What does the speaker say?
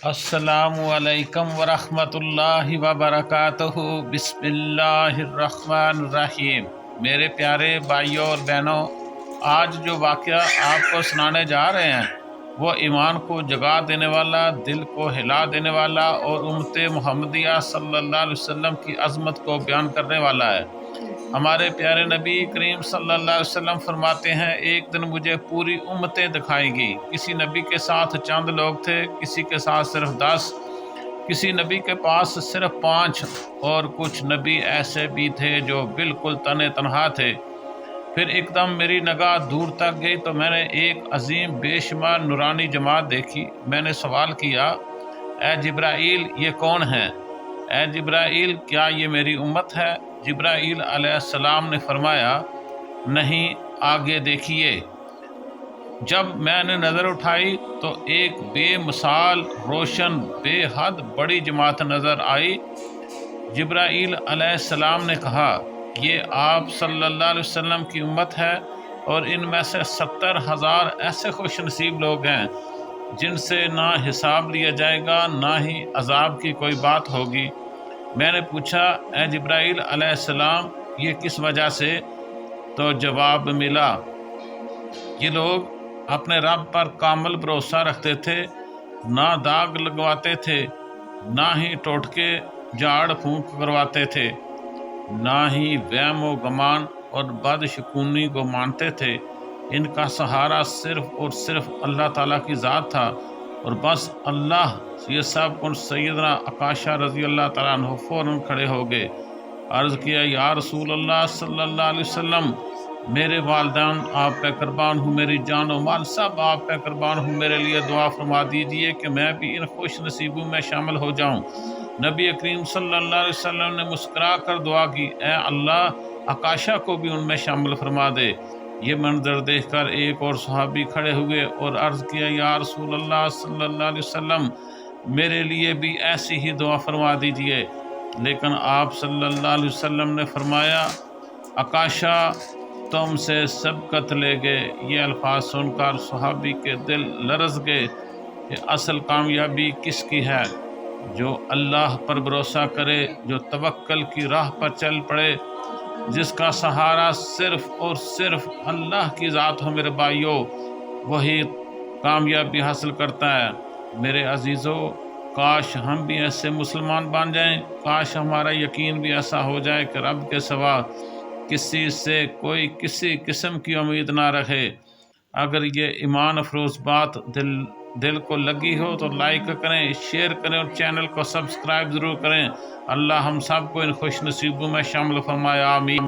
السلام علیکم ورحمۃ اللہ وبرکاتہ۔ بسم اللہ الرحمن الرحیم۔ میرے پیارے بھائیوں اور بہنوں، آج جو واقعہ آپ کو سنانے جا رہے ہیں وہ ایمان کو جگا دینے والا، دل کو ہلا دینے والا اور امت محمدیہ صلی اللہ علیہ وسلم کی عظمت کو بیان کرنے والا ہے۔ ہمارے پیارے نبی کریم صلی اللہ علیہ وسلم فرماتے ہیں، ایک دن مجھے پوری امتیں دکھائیں گی۔ کسی نبی کے ساتھ چند لوگ تھے، کسی کے ساتھ صرف 10، کسی نبی کے پاس صرف 5، اور کچھ نبی ایسے بھی تھے جو بالکل تنہا تھے۔ پھر ایک دم میری نگاہ دور تک گئی تو میں نے ایک عظیم بے شمار نورانی جماعت دیکھی۔ میں نے سوال کیا، اے جبرائیل، یہ کون ہے؟ اے جبرائیل، کیا یہ میری امت ہے؟ جبرائیل علیہ السلام نے فرمایا، نہیں، آگے دیکھیے۔ جب میں نے نظر اٹھائی تو ایک بے مثال روشن بے حد بڑی جماعت نظر آئی۔ جبرائیل علیہ السلام نے کہا، یہ آپ صلی اللہ علیہ وسلم کی امت ہے، اور ان میں سے 70,000 ایسے خوش نصیب لوگ ہیں جن سے نہ حساب لیا جائے گا، نہ ہی عذاب کی کوئی بات ہوگی۔ میں نے پوچھا، اے جبرائیل علیہ السلام، یہ کس وجہ سے؟ تو جواب ملا، یہ لوگ اپنے رب پر کامل بھروسہ رکھتے تھے، نہ داغ لگواتے تھے، نہ ہی ٹوٹکے جھاڑ پھونک کرواتے تھے، نہ ہی وہم و گمان اور بدشگونی کو مانتے تھے۔ ان کا سہارا صرف اور صرف اللہ تعالیٰ کی ذات تھا، اور بس اللہ۔ یہ سب کچھ سیدنا عکاشہ رضی اللہ تعالیٰ عنہ فوراً کھڑے ہو گئے۔ عرض کیا، یا رسول اللہ صلی اللہ علیہ وسلم، میرے والدین آپ پہ قربان ہوں، میری جان و مال سب آپ پہ قربان ہوں، میرے لیے دعا فرما دیجئے کہ میں بھی ان خوش نصیبوں میں شامل ہو جاؤں۔ نبی کریم صلی اللہ علیہ وسلم نے مسکرا کر دعا کی، اے اللہ، عکاشہ کو بھی ان میں شامل فرما دے۔ یہ منظر دیکھ کر ایک اور صحابی کھڑے ہوئے اور عرض کیا، یا رسول اللہ صلی اللہ علیہ وسلم، میرے لیے بھی ایسی ہی دعا فرما دیجئے۔ لیکن آپ صلی اللہ علیہ وسلم نے فرمایا، عکاشہ تم سے سبقت لے گئے۔ یہ الفاظ سن کر صحابی کے دل لرز گئے کہ اصل کامیابی کس کی ہے؟ جو اللہ پر بھروسہ کرے، جو توکل کی راہ پر چل پڑے، جس کا سہارا صرف اور صرف اللہ کی ذات ہو۔ میرے بھائیوں، وہی کامیابی حاصل کرتا ہے۔ میرے عزیزوں، کاش ہم بھی ایسے مسلمان بن جائیں، کاش ہمارا یقین بھی ایسا ہو جائے کہ رب کے سوا کسی سے کوئی کسی قسم کی امید نہ رکھے۔ اگر یہ ایمان افروز بات دل کو لگی ہو تو لائک کریں، شیئر کریں اور چینل کو سبسکرائب ضرور کریں۔ اللہ ہم سب کو ان خوش نصیبوں میں شامل فرمائے، آمین۔